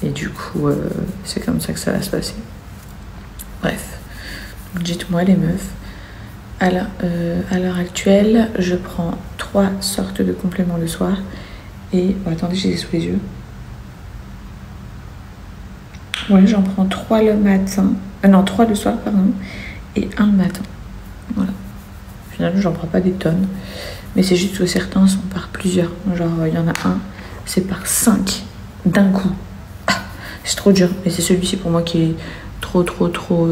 Et du coup, c'est comme ça que ça va se passer. Bref, dites-moi les meufs. À l'heure actuelle, je prends 3 sortes de compléments le soir. Et attendez, j'ai les sous les yeux. Ouais, j'en prends 3 le matin. Non, 3 le soir, pardon. Et 1 le matin. Voilà. Finalement, j'en prends pas des tonnes. Mais c'est juste que certains sont par plusieurs. Genre, il y en a un, c'est par 5 d'un coup. Ah, c'est trop dur. Et c'est celui-ci pour moi qui est trop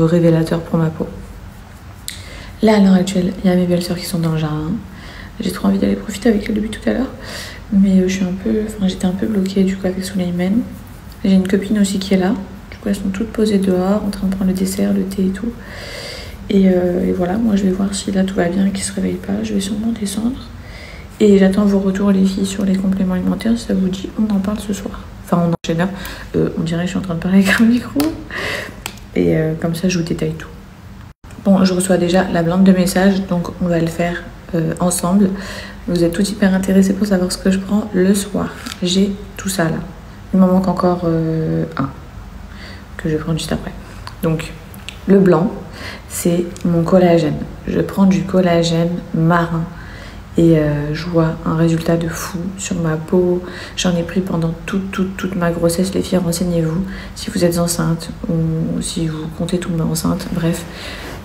révélateur pour ma peau. Là, à l'heure actuelle, il y a mes belles-sœurs qui sont dans le jardin. J'ai trop envie d'aller profiter avec elles depuis tout à l'heure. Mais j'étais un peu bloquée du coup avec Souleymane. J'ai une copine aussi qui est là. Du coup, elles sont toutes posées dehors, en train de prendre le dessert, le thé et tout. Et voilà, moi je vais voir si là tout va bien, qu'ils se réveillent pas. Je vais sûrement descendre. Et j'attends vos retours les filles sur les compléments alimentaires. Si ça vous dit, on en parle ce soir. Enfin, on enchaîne là. On dirait que je suis en train de parler avec un micro. Et comme ça, je vous détaille tout. Bon, je reçois déjà la blinde de messages, donc on va le faire ensemble. Vous êtes tous hyper intéressés pour savoir ce que je prends le soir. J'ai tout ça là. Il m'en manque encore un que je vais prendre juste après. Donc, le blanc, c'est mon collagène. Je prends du collagène marin et je vois un résultat de fou sur ma peau. J'en ai pris pendant toute ma grossesse. Les filles, renseignez-vous si vous êtes enceinte ou si vous comptez tomber enceinte, bref.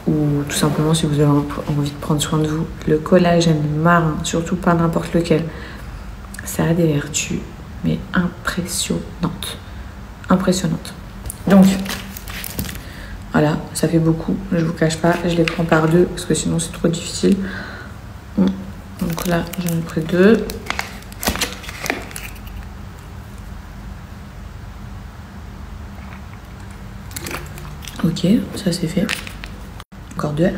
Ou tout simplement si vous avez envie de prendre soin de vous. Le collagène marin, surtout pas n'importe lequel, ça a des vertus, mais impressionnantes. Impressionnantes. Donc, voilà, ça fait beaucoup, je vous cache pas. Je les prends par 2 parce que sinon c'est trop difficile. Donc là, j'en ai pris 2. Ok, ça c'est fait. Encore 2.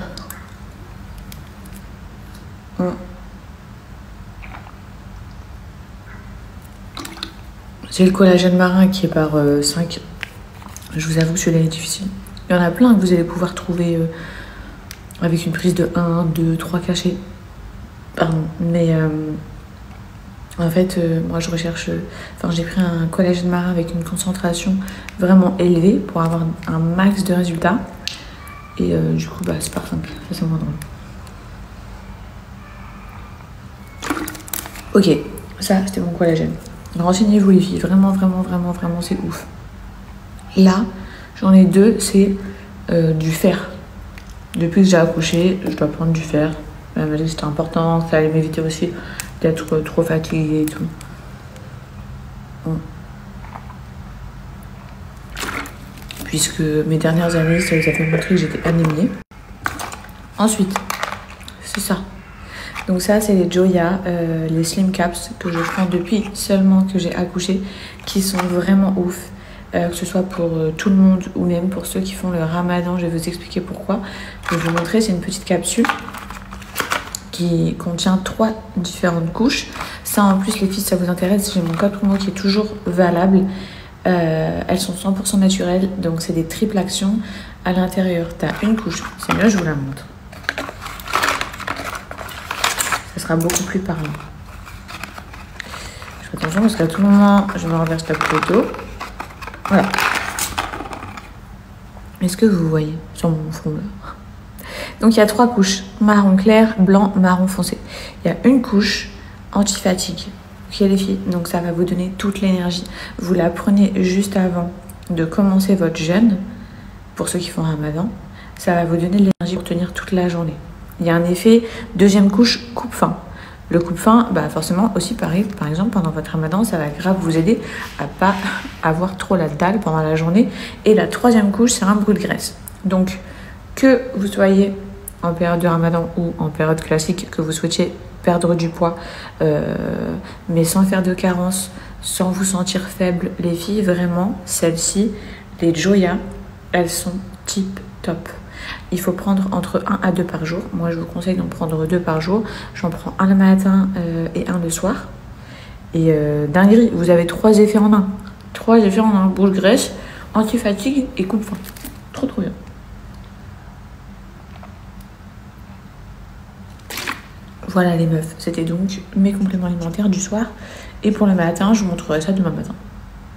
C'est le collagène marin qui est par 5. Je vous avoue que celui-là est difficile. Il y en a plein que vous allez pouvoir trouver avec une prise de 1, 2, 3 cachets. Pardon. Mais en fait, moi je recherche... j'ai pris un collagène marin avec une concentration vraiment élevée pour avoir un max de résultats. Et du coup, c'est par 5. Ça, c'est moins drôle. Ok, ça, c'était mon collagène. Renseignez-vous les filles. Vraiment, c'est ouf. Là, j'en ai 2, c'est du fer. Depuis que j'ai accouché, je dois prendre du fer. Elle m'a dit que c'était important, ça allait m'éviter aussi d'être trop fatiguée et tout. Bon. Puisque mes dernières années, ça les a fait montrer que j'étais anémiée. Ensuite, c'est ça. Donc ça, c'est les Joya, les Slim Caps que je prends depuis seulement que j'ai accouché, qui sont vraiment ouf. Que ce soit pour tout le monde ou même pour ceux qui font le ramadan. Je vais vous expliquer pourquoi. Je vais vous montrer, c'est une petite capsule qui contient 3 différentes couches. Ça, en plus, les filles, si ça vous intéresse, j'ai mon code promo qui est toujours valable. Elles sont 100% naturelles, donc c'est des triples actions. À l'intérieur, tu as une couche. C'est mieux, je vous la montre. Ça sera beaucoup plus parlant. Je fais attention parce qu'à tout moment, je me renverse la photo. Voilà. Est-ce que vous voyez sur mon fond là? Donc il y a 3 couches, marron clair, blanc, marron foncé. Il y a une couche anti-fatigue. Ok les filles, donc ça va vous donner toute l'énergie. Vous la prenez juste avant de commencer votre jeûne. Pour ceux qui font ramadan, ça va vous donner de l'énergie pour tenir toute la journée. Il y a un effet deuxième couche coupe-faim. Le coupe-faim, forcément aussi pareil, par exemple pendant votre ramadan, ça va grave vous aider à pas avoir trop la dalle pendant la journée. Et la troisième couche, c'est un brûle de graisse. Donc que vous soyez en période de ramadan ou en période classique, que vous souhaitiez perdre du poids, mais sans faire de carence, sans vous sentir faible, les filles, vraiment, celles-ci, les Joya, elles sont tip top. Il faut prendre entre 1 à 2 par jour. Moi, je vous conseille d'en prendre 2 par jour. J'en prends un le matin et un le soir. Et dinguerie, vous avez 3 effets en un. 3 effets en un. Brûle graisse, anti-fatigue et coupe-faim. Trop bien. Voilà les meufs, c'était donc mes compléments alimentaires du soir. Et pour le matin, je vous montrerai ça demain matin.